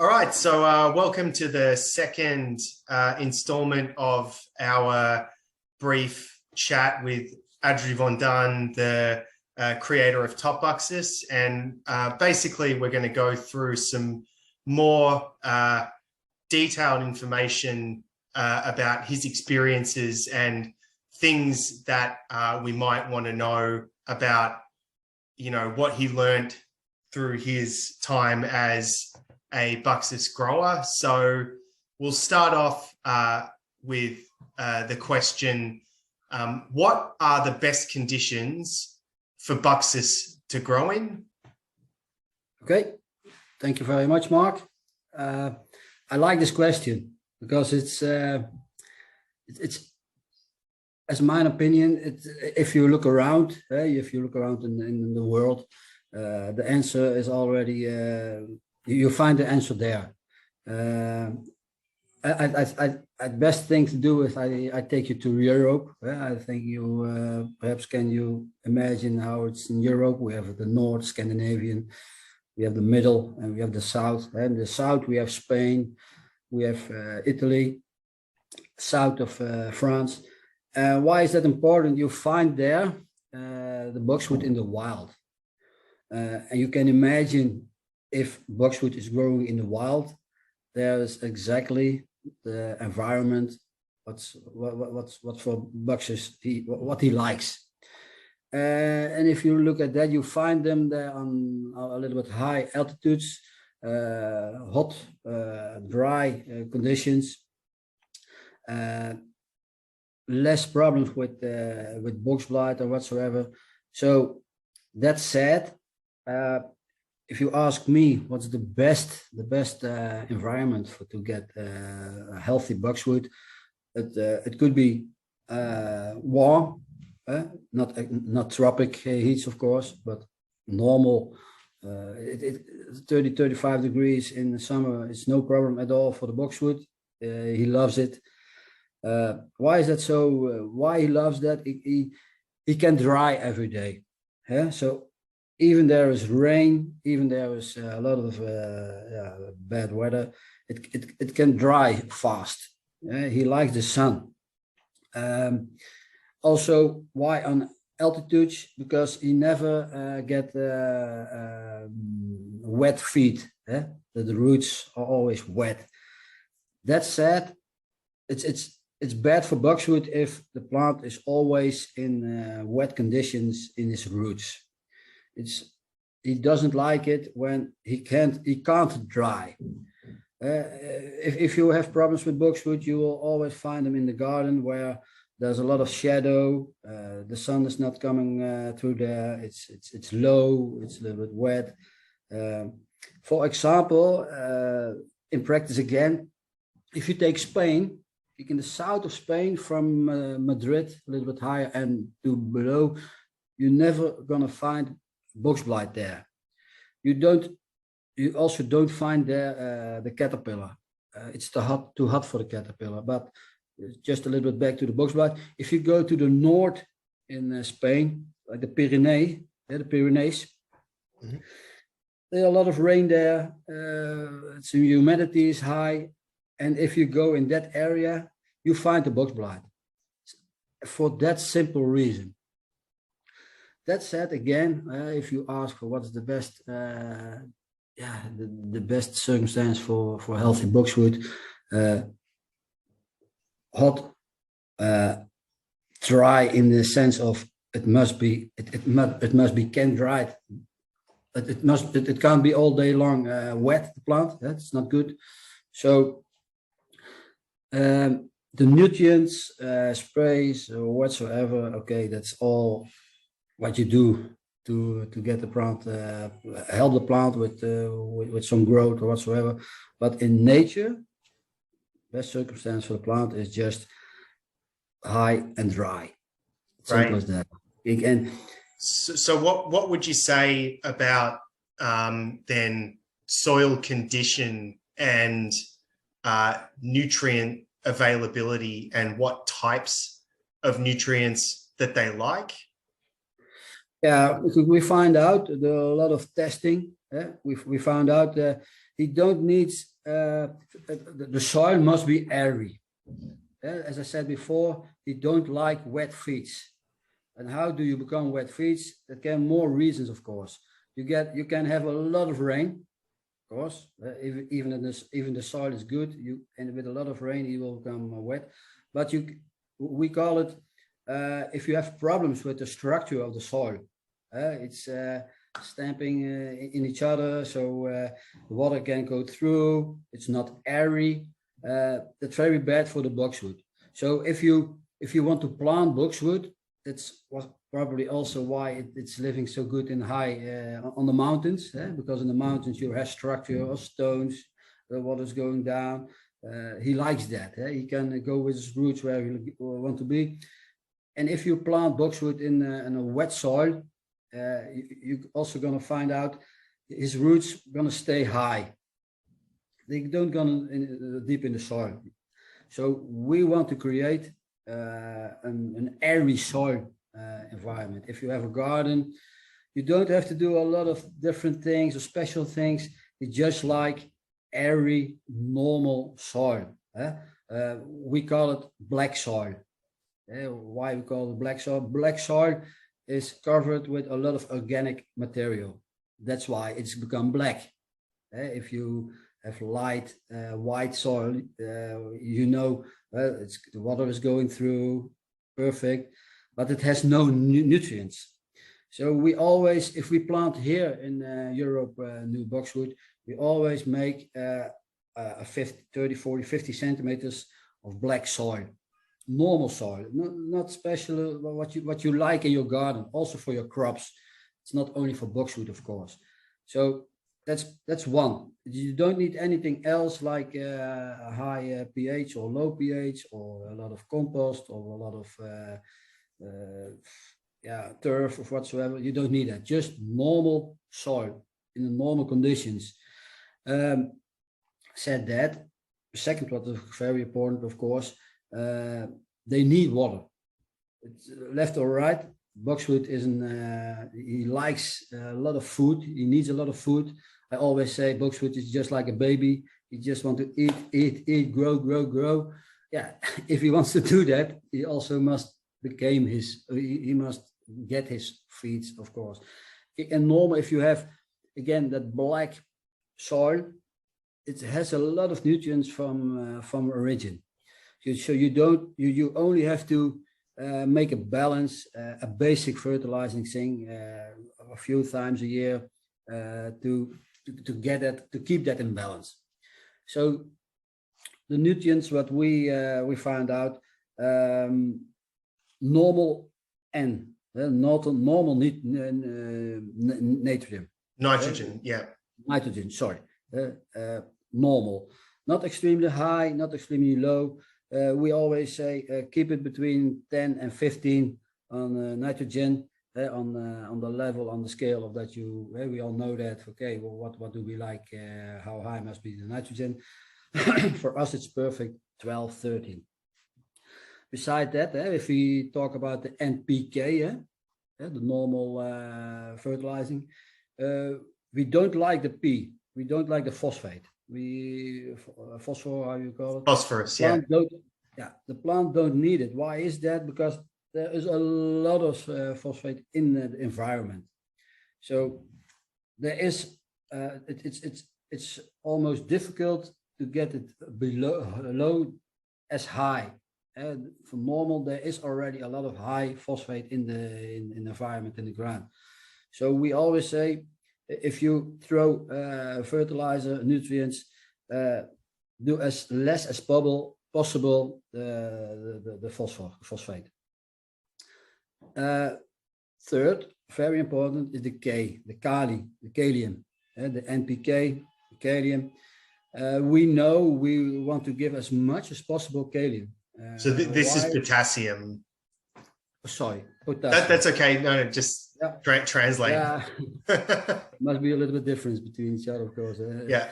All right, so welcome to the second installment of our brief chat with Adrie von Daan, the creator of Topbuxus. And basically, we're going to go through some more detailed information about his experiences and things that we might want to know about, what he learned through his time as a Buxus grower. So we'll start off with the question, what are the best conditions for Buxus to grow in? Okay, thank you very much, Mark. I like this question because it's as my opinion, if you look around, in the world, the answer is already, you find the answer there. I best thing to do is I take you to Europe. I think you perhaps can you imagine how it's in Europe. We have the North, Scandinavian, we have the middle, and we have the South. And the South we have Spain, we have Italy, south of France. Why is that important? You find there the boxwood in the wild, and you can imagine if boxwood is growing in the wild, there is exactly the environment what's for Buxus what he likes. And if you look at that, you find them there on a little bit high altitudes, hot, dry conditions, less problems with box blight or whatsoever. So that said, if you ask me what's the best environment to get a healthy boxwood, it could be warm, not tropic heats, of course, but normal. 30-35 degrees in the summer, it's no problem at all for the boxwood. He loves it. Why is that so? Why he loves that? He can dry every day. Yeah, so even there is rain, even there is a lot of bad weather, it can dry fast. He likes the sun. Also, why on altitudes? Because he never get wet feet. The roots are always wet. That said, it's bad for boxwood if the plant is always in wet conditions in his roots. He doesn't like it when he can't dry. If you have problems with boxwood, you will always find them in the garden where there's a lot of shadow. The sun is not coming through there. It's low. It's a little bit wet. For example, in practice again, if you take Spain, in the south of Spain from Madrid, a little bit higher and to below, you're never gonna find box blight there. You also don't find there the caterpillar. It's too hot for the caterpillar. But just a little bit back to the box blight. If you go to the north in Spain, like the Pyrenees, mm-hmm. There's a lot of rain there. So humidity is high, and if you go in that area, you find the box blight. For that simple reason. That said, again, if you ask for what's the best, the best circumstance for healthy boxwood, hot, dry in the sense of it must be can dried. It can't be all day long wet. The plant, that's not good. So the nutrients, sprays or whatsoever, okay, that's all what you do to get the plant, help the plant with some growth or whatsoever. But in nature, best circumstance for the plant is just high and dry. Simple as that. And so what would you say about then soil condition and nutrient availability and what types of nutrients that they like? Yeah, we find out there are a lot of testing. We found out he don't need, the soil must be airy. As I said before, he don't like wet feeds. And how do you become wet feeds? There can more reasons, of course. You can have a lot of rain, of course. Even the soil is good, and with a lot of rain, it will become wet. But we call it, if you have problems with the structure of the soil, it's stamping in each other, so the water can go through. It's not airy. That's very bad for the boxwood. So if you want to plant boxwood, that's probably also why it's living so good in high on the mountains, because in the mountains you have structure of stones, the water's going down. He likes that. He can go with his roots where he want to be. And if you plant boxwood in a wet soil, you're also going to find out his roots going to stay high. They don't go deep in the soil. So we want to create an airy soil environment. If you have a garden, you don't have to do a lot of different things or special things. It's just like airy, normal soil. We call it black soil. Why we call it black soil? Black soil is covered with a lot of organic material. That's why it's become black. If you have light white soil, the water is going through perfect, but it has no nutrients. So we always, if we plant here in Europe new boxwood, we always make a 30, 40, 50 centimeters of black soil. Normal soil, not special, what you like in your garden, also for your crops. It's not only for boxwood, of course. So that's one. You don't need anything else like a high pH or low pH or a lot of compost or a lot of turf or whatsoever. You don't need that. Just normal soil in the normal conditions. Said that. The second, what is very important, of course, they need water. It's left or right. Boxwood he likes a lot of food. He needs a lot of food. I always say boxwood is just like a baby. He just wants to eat, grow. Yeah, if he wants to do that, he also must he must get his feeds, of course. And normal, if you have, again, that black soil, it has a lot of nutrients from origin. So you only have to make a balance, a basic fertilizing thing a few times a year to keep that in balance. So the nutrients, what we found out, normal N, not normal nitrogen. Nitrogen, yeah. Nitrogen, sorry. Normal, not extremely high, not extremely low. We always say keep it between 10 and 15 on nitrogen, on the level, on the scale of that. We all know that. Okay, well, what do we like? How high must be the nitrogen? For us, it's perfect, 12, 13. Beside that, if we talk about the NPK, the normal fertilizing, we don't like the P. We don't like the phosphate. Phosphor, how you call it? Phosphorus, yeah. The plant don't need it. Why is that? Because there is a lot of phosphate in the environment. So there is, it's almost difficult to get it below as high. For normal, there is already a lot of high phosphate in the environment, in the ground. So we always say, if you throw fertilizer, nutrients, do as less as possible the phosphate. Third, very important, is the K, the kali, the kalium, the NPK, the kalium. We know we want to give as much as possible kalium. So this is potassium. Sorry, potassium. That's okay. No, just translate. Yeah. Must be a little bit difference between each other, of course. Yeah.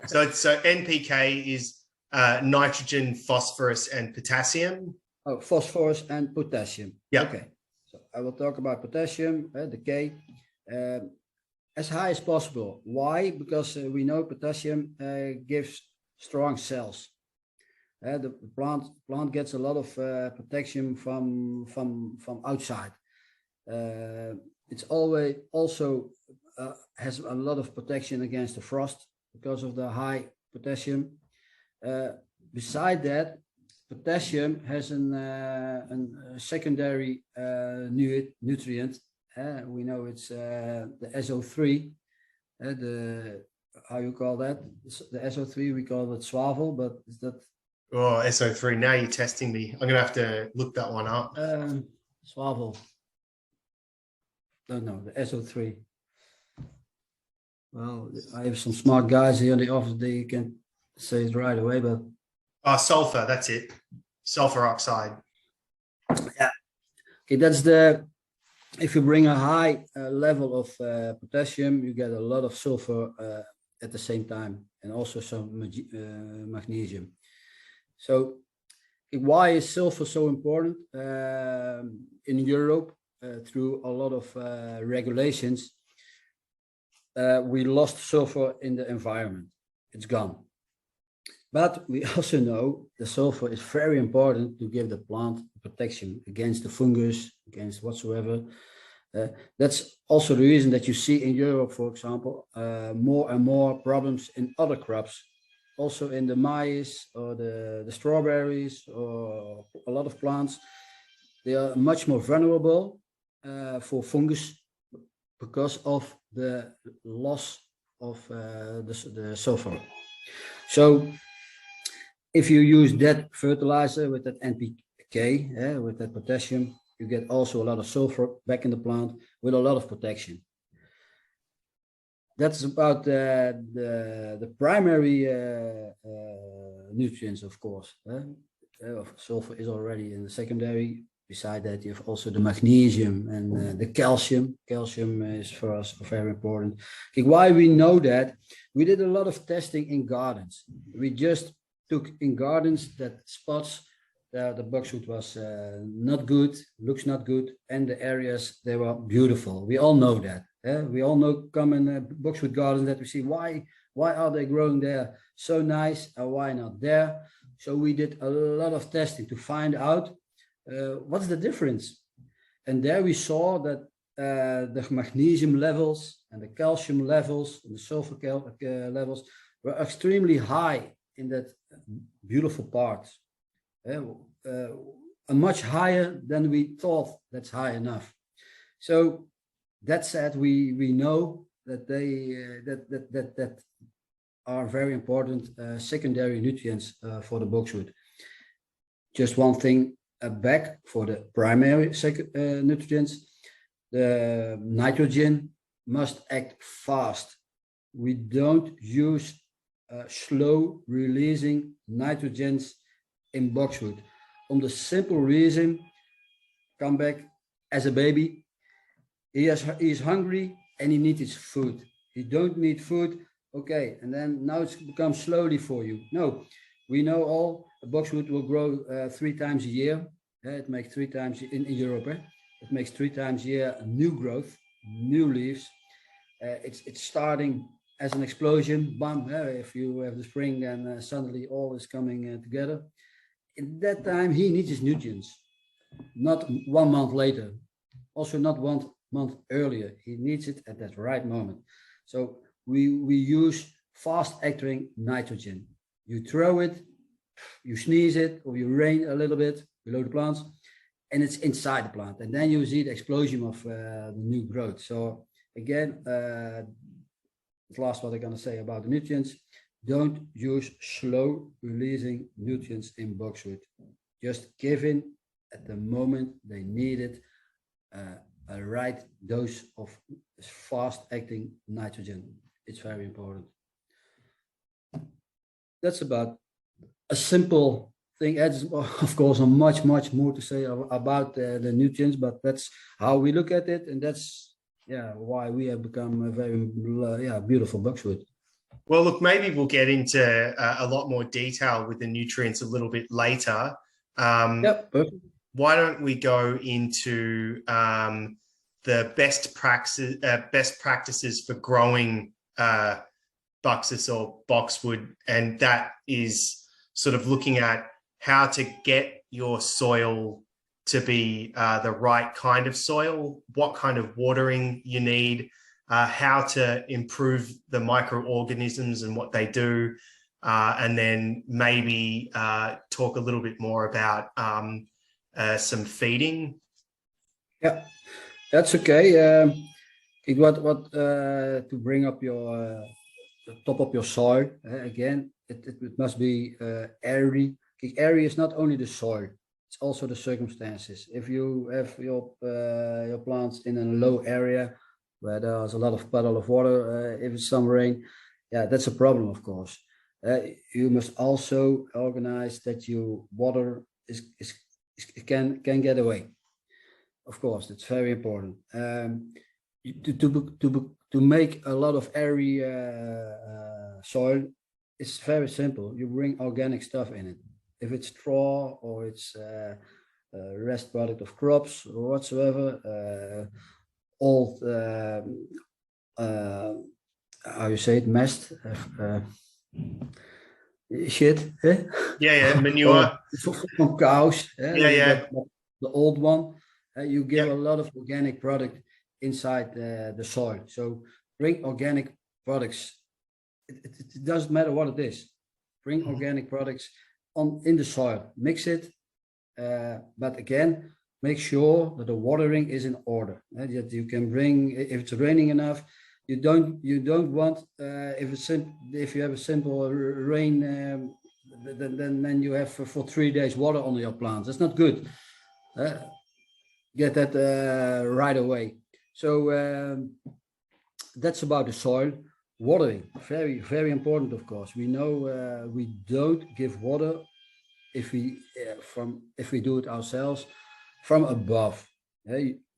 So NPK is nitrogen, phosphorus, and potassium. Oh, phosphorus and potassium. Yeah. Okay. So I will talk about potassium, the K. as high as possible. Why? Because we know potassium gives strong cells. The plant gets a lot of protection from outside. It's always also has a lot of protection against the frost because of the high potassium. Beside that, potassium has a secondary nutrient. We know it's the SO3. How you call that? The SO3, we call it swavel, but is that? Oh, SO3. Now you're testing me. I'm gonna have to look that one up. Swavel. No, the SO3. Well, I have some smart guys here in the office. They can say it right away, but Sulfur. That's it. Sulfur oxide. Yeah. Okay, that's the. If you bring a high level of potassium, you get a lot of sulfur at the same time, and also some magnesium. So, why is sulfur so important? In Europe, through a lot of regulations, we lost sulfur in the environment. It's gone. But we also know the sulfur is very important to give the plant protection against the fungus, against whatsoever. That's also the reason that you see in Europe, for example, more and more problems in other crops. Also in the maize or the strawberries or a lot of plants, they are much more vulnerable for fungus because of the loss of the sulfur. So if you use that fertilizer with that NPK, with that potassium, you get also a lot of sulfur back in the plant with a lot of protection. That's about the primary nutrients, of course. Sulfur is already in the secondary. Beside that, you have also the magnesium and the calcium. Calcium is for us very important. Okay, why we know that? We did a lot of testing in gardens. We just took in gardens that spots the boxwood was not good, looks not good, and the areas, they were beautiful. We all know that. We all know common boxwood gardens that we see. Why are they growing there so nice, and why not there? So we did a lot of testing to find out what's the difference. And there we saw that the magnesium levels and the calcium levels and the sulfur levels were extremely high in that beautiful part. Much higher than we thought. That's high enough. So that said, we know that they that are very important secondary nutrients for the boxwood. Just one thing back for the primary nutrients. The nitrogen must act fast. We don't use slow releasing nitrogens in boxwood, on the simple reason, come back as a baby, he is hungry and he needs his food. He don't need food, okay, and then now it's become slowly for you. No, we know all a boxwood will grow 3 times a year. It makes 3 times in Europe. It makes 3 times a year new growth, new leaves. It's starting as an explosion, bam. If you have the spring, then suddenly all is coming together. In that time, he needs his nutrients, not 1 month later, also not 1 month earlier. He needs it at that right moment. So we use fast-acting nitrogen. You throw it, you sneeze it, or you rain a little bit below the plants, and it's inside the plant. And then you see the explosion of the new growth. So again, the last what I'm going to say about the nutrients. Don't use slow releasing nutrients in boxwood. Just give in at the moment they need it a right dose of fast acting nitrogen. It's very important. That's about a simple thing. It's of course much more to say about the nutrients, but that's how we look at it, and that's why we have become a very beautiful boxwood. Well, look, maybe we'll get into a lot more detail with the nutrients a little bit later. Yep, perfect. Why don't we go into the best practices for growing Buxus or boxwood, and that is sort of looking at how to get your soil to be the right kind of soil, what kind of watering you need, how to improve the microorganisms and what they do, and then maybe talk a little bit more about some feeding. Yeah, that's okay. What to bring up your top of your soil again? It must be airy. Airy is not only the soil; it's also the circumstances. If you have your plants in a low area where there's a lot of puddle of water, if it's some rain, yeah, that's a problem, of course. You must also organize that your water can get away. Of course, it's very important. To make a lot of airy soil, it's very simple. You bring organic stuff in it. If it's straw or it's rest product of crops or whatsoever, old how you say it, messed shit. Eh? Yeah, manure. From cows. Yeah. The old one. You give Yep. a lot of organic product inside the soil. So bring organic products. It doesn't matter what it is. Bring organic products in the soil. Mix it, but again, make sure that the watering is in order. That you can bring, if it's raining enough. You don't want if you have a simple rain, then you have for 3 days water on your plants. That's not good. Get that right away. So that's about the soil. Watering, very, very important, of course. We know we don't give water if we do it ourselves from above.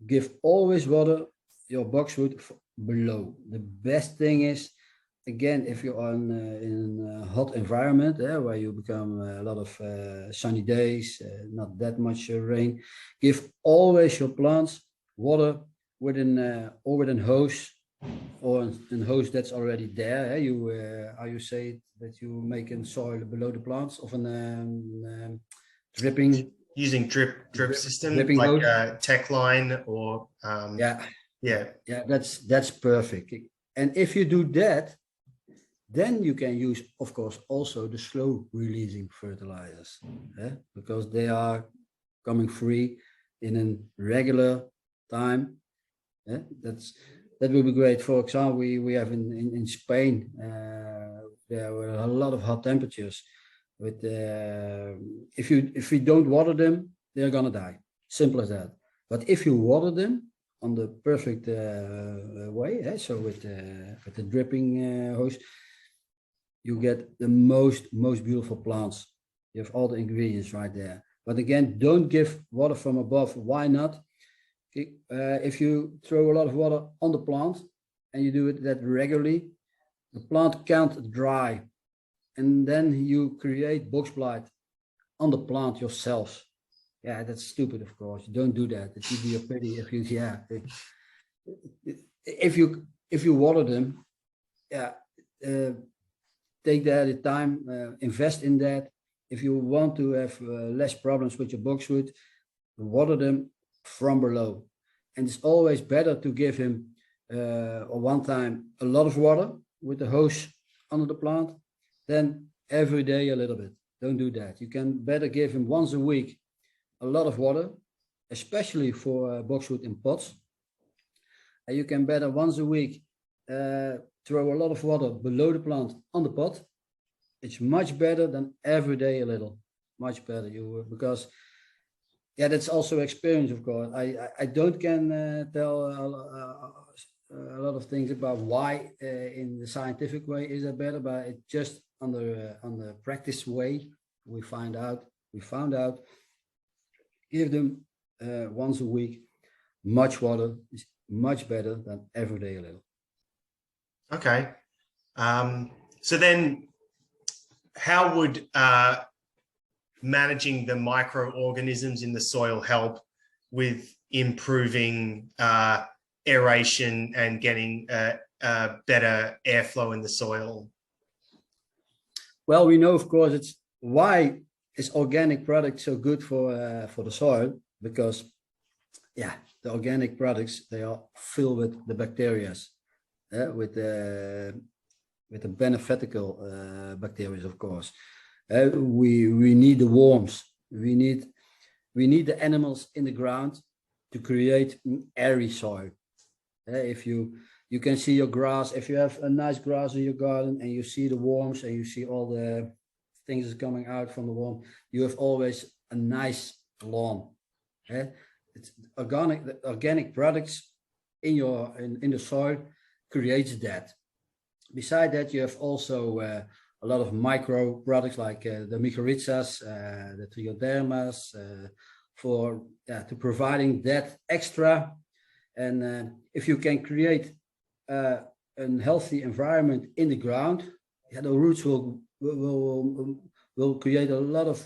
Give always water your boxwood below. The best thing is, again, if you're in a hot environment where you become a lot of sunny days, not that much rain, give always your plants water with an hose or a hose that's already there. How you say it, that you make in soil below the plants of an dripping. Using drip system, dripping like hose. tech line or yeah, that's perfect. And if you do that, then you can use, of course, also the slow releasing fertilizers, because they are coming free in a regular time. That will be great. For example, we have in Spain, there were a lot of hot temperatures. With if we don't water them, they're gonna die. Simple as that. But if you water them on the perfect way, so with the dripping hose, you get the most beautiful plants. You have all the ingredients right there. But again, don't give water from above. Why not? If you throw a lot of water on the plant and you do it that regularly, the plant can't dry, and then you create box blight on the plant yourself. Yeah, that's stupid, of course. Don't do that. It would be a pity if you water them. Take the time, invest in that. If you want to have less problems with your boxwood, water them from below. And it's always better to give him one time a lot of water with the hose under the plant than every day a little bit. Don't do that. You can better give him once a week a lot of water, especially for boxwood in pots. And you can better once a week throw a lot of water below the plant on the pot. It's much better than every day a little. Much better, because that's also experience, of course. I don't can tell a lot of things about why in the scientific way is that better, but it just on the practice way we found out. Give them once a week much water is much better than every day a little. Okay. So then how would managing the microorganisms in the soil help with improving aeration and getting better airflow in the soil? Well, we know, of course, it's why is organic product so good for the soil, because yeah, the organic products, they are filled with the bacteria, with the beneficial bacteria, of course. We need the worms. We need the animals in the ground to create an airy soil. If you can see your grass, if you have a nice grass in your garden and you see the worms and you see all the things is coming out from the worm, you have always a nice lawn. It's organic products in the soil creates that. Beside that, you have also a lot of micro products like the mycorrhizas, the triodermas, to providing that extra. And if you can create a healthy environment in the ground, the roots will create a lot of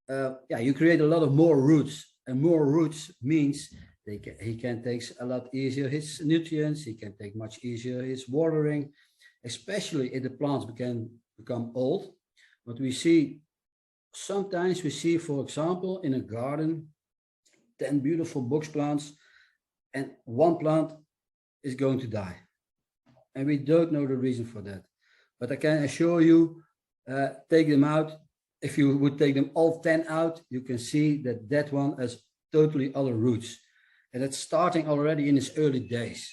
you create a lot of more roots, and more roots means he can take a lot easier his nutrients, he can take much easier his watering, especially if the plants can become old. But sometimes we see, for example, in a garden, 10 beautiful box plants, and one plant is going to die. And we don't know the reason for that. But I can assure you, take them out. If you would take them all 10 out, you can see that one has totally other roots. And it's starting already in its early days.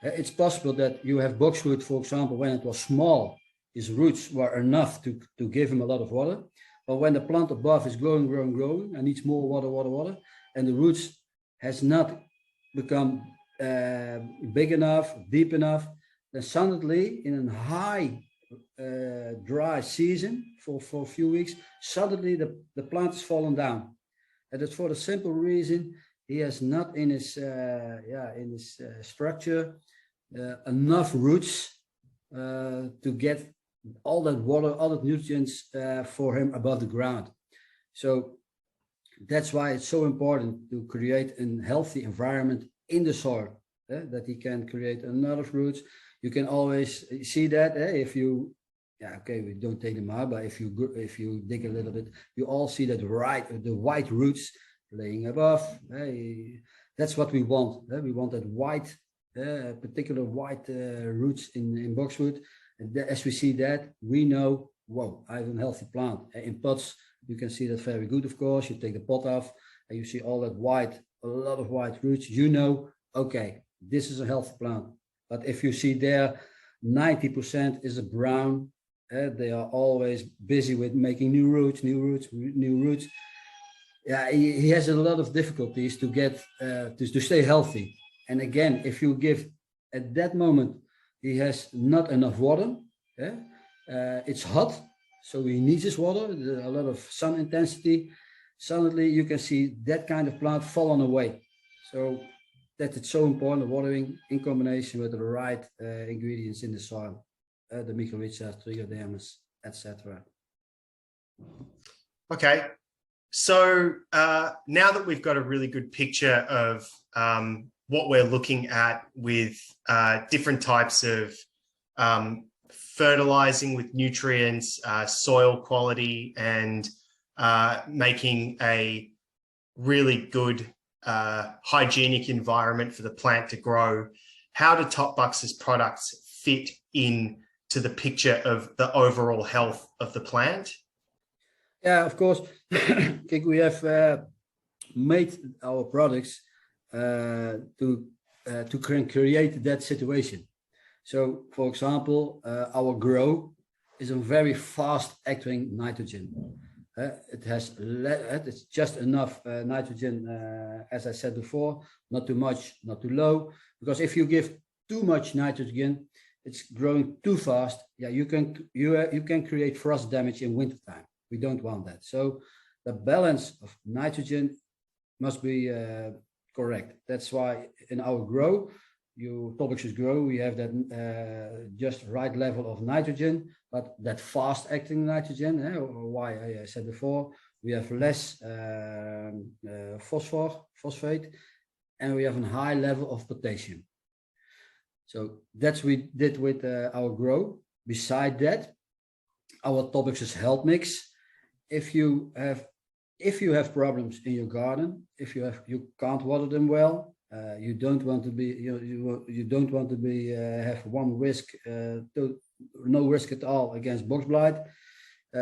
It's possible that you have boxwood, for example, when it was small, his roots were enough to give him a lot of water. But when the plant above is growing and needs more water, and the roots has not become big enough, deep enough, then suddenly in a high dry season for a few weeks, suddenly the plant is fallen down. And it's for the simple reason he has not in his structure enough roots to get all that water, all the nutrients for him above the ground. So that's why it's so important to create a healthy environment in the soil, that he can create enough roots. You can always see that if you, we don't take them out, but if you dig a little bit, you all see that the white roots laying above. That's what we want. We want that white, particular white roots in boxwood. And as we see that, we know, whoa, I have a healthy plant. In pots, you can see that very good, of course. You take the pot off and you see all that white, a lot of white roots. You know, okay, this is a healthy plant. But if you see there, 90% is a brown. They are always busy with making new roots. Yeah, he has a lot of difficulties to get to stay healthy. And again, if you give at that moment, he has not enough water. It's hot, so he needs his water. A lot of sun intensity. Suddenly, you can see that kind of plant falling away. So that it's so important, watering in combination with the right ingredients in the soil, the mycorrhizas, trichodermas, etc. Okay, so now that we've got a really good picture of what we're looking at with different types of fertilizing with nutrients, soil quality, and making a really good hygienic environment for the plant to grow, how do Topbuxus products fit in to the picture of the overall health of the plant? Yeah, of course. We have made our products to create that situation. So, for example, our grow is a very fast-acting nitrogen. It's just enough nitrogen, as I said before, not too much, not too low. Because if you give too much nitrogen, it's growing too fast. Yeah, you can create frost damage in wintertime. We don't want that. So the balance of nitrogen must be correct. That's why in our grow, Topbuxus grow, we have that just right level of nitrogen, but that fast-acting nitrogen, why I said before, we have less phosphate, and we have a high level of potassium. So that's what we did with our grow. Beside that, our Topbuxus health mix. If you have problems in your garden, you can't water them well, you don't want to be you don't want to be have one risk no risk at all against box blight.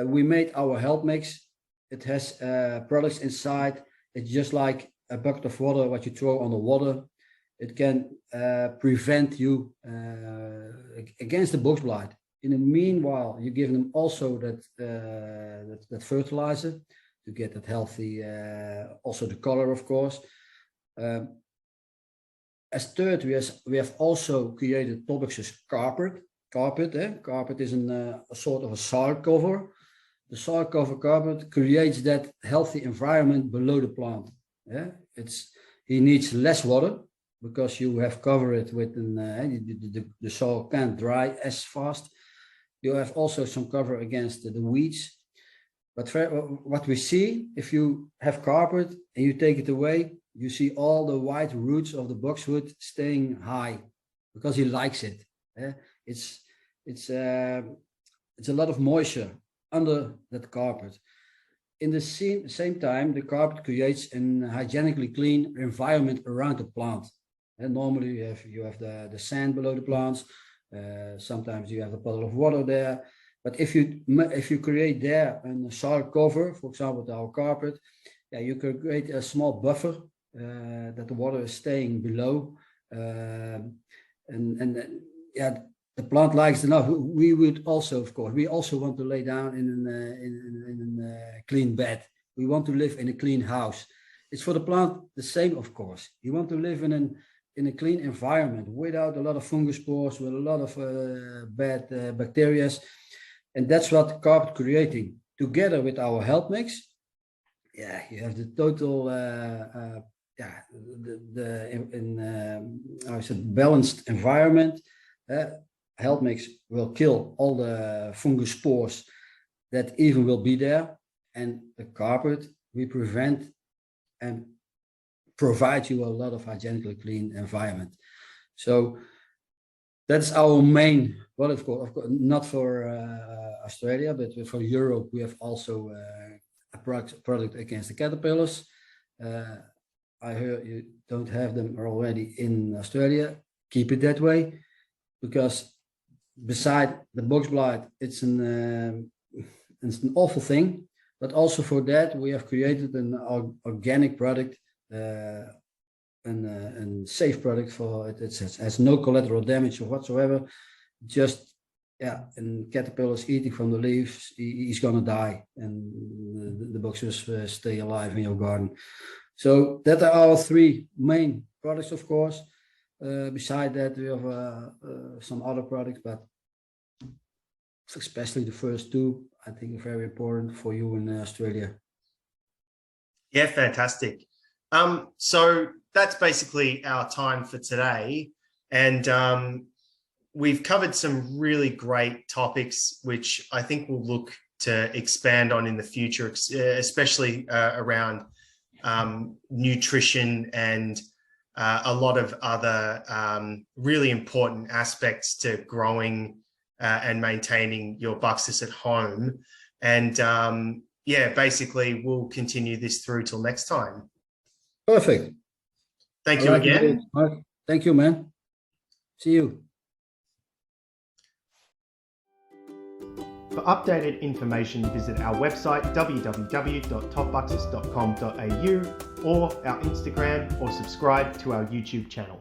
We made our health mix. It has products inside. It's just like a bucket of water what you throw on the water. It can prevent you against the box blight. In the meanwhile, you give them also that fertilizer to get that healthy, also the color, of course. As third, we have also created Topbuxus carpet. Carpet is a sort of a soil cover. The soil cover carpet creates that healthy environment below the plant. Yeah, he needs less water because you have covered it with the soil can't dry as fast. You have also some cover against the weeds. But what we see, if you have carpet and you take it away, you see all the white roots of the boxwood staying high because he likes it. Yeah? It's a lot of moisture under that carpet. In the same time, the carpet creates an hygienically clean environment around the plant. And normally you have the sand below the plants. Sometimes you have a puddle of water there. But if you create there a soil cover, for example, with our carpet, yeah, you can create a small buffer that the water is staying below, yeah, the plant likes enough. We would also, of course, we also want to lay down in a clean bed. We want to live in a clean house. It's for the plant the same, of course. You want to live in a clean environment without a lot of fungus spores, with a lot of bad bacteria. And that's what carpet creating together with our health mix. Yeah, you have the total balanced environment. Health mix will kill all the fungus spores that even will be there, and the carpet we prevent and provide you a lot of hygienically clean environment. So that's our main, well, of course not for Australia, but for Europe we have also a product against the caterpillars. I heard you don't have them already in Australia. Keep it that way, because beside the box blight, it's an awful thing. But also for that, we have created an organic product, and safe product for it. It has no collateral damage or whatsoever. Just and caterpillars eating from the leaves, he's gonna die, and the boxes stay alive in your garden. So that are our three main products, of course. Beside that, we have some other products, but especially the first two, I think, are very important for you in Australia. Yeah, fantastic. So that's basically our time for today. And we've covered some really great topics, which I think we'll look to expand on in the future, especially around nutrition and a lot of other really important aspects to growing and maintaining your Buxus at home. And yeah, basically we'll continue this through till next time. Perfect. Thank you again. Thank you, man. See you. For updated information, visit our website www.topbuxus.com.au or our Instagram, or subscribe to our YouTube channel.